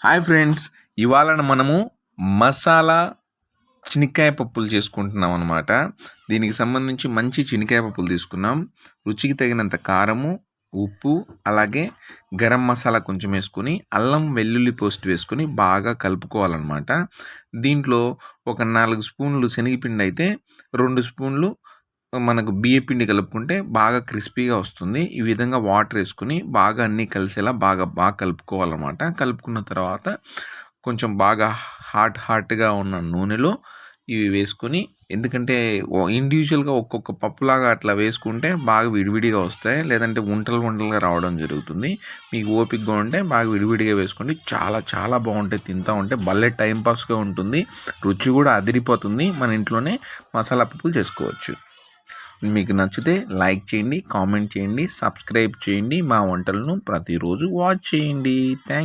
Hi friends, ఇవాళ మనము మసాలా చెనిక్కాయ పప్పులు చేసుకుంటున్నాం అనమాట. దీనికి సంబంధించి మంచి చెనిక్కాయ పప్పులు తీసుకున్నాం. రుచికి తగినంత కారము, ఉప్పు, అలాగే గరం మసాలా కొంచెం వేసుకొని అల్లం వెల్లుల్లి పేస్ట్ వేసుకొని బాగా కలుపుకోవాలన్నమాట. దీంట్లో ఒక 4 స్పూన్లు శనగపిండి అయితే 2 స్పూన్లు మనకు బియ్యపిండి కలుపుకుంటే బాగా క్రిస్పీగా వస్తుంది. ఈ విధంగా వాటర్ వేసుకుని బాగా అన్నీ కలిసేలా బాగా కలుపుకోవాలన్నమాట. కలుపుకున్న తర్వాత కొంచెం బాగా హాట్గా ఉన్న నూనెలో ఇవి వేసుకొని, ఎందుకంటే ఇండివిజువల్గా ఒక్కొక్క పప్పులాగా అట్లా వేసుకుంటే బాగా విడివిడిగా వస్తాయి, లేదంటే వంటలుగా రావడం జరుగుతుంది. మీకు ఓపికగా ఉంటే బాగా విడివిడిగా వేసుకోండి. చాలా చాలా బాగుంటాయి. తింటూ ఉంటే భలే టైంపాస్గా ఉంటుంది. రుచి కూడా అదిరిపోతుంది. మన ఇంట్లోనే మసాలా పప్పులు చేసుకోవచ్చు. మీకు నచ్చితే లైక్ చేయండి, కామెంట్ చేయండి, సబ్స్క్రైబ్ చేయండి. మా వంటలను ప్రతిరోజు వాచ్ చేయండి. థ్యాంక్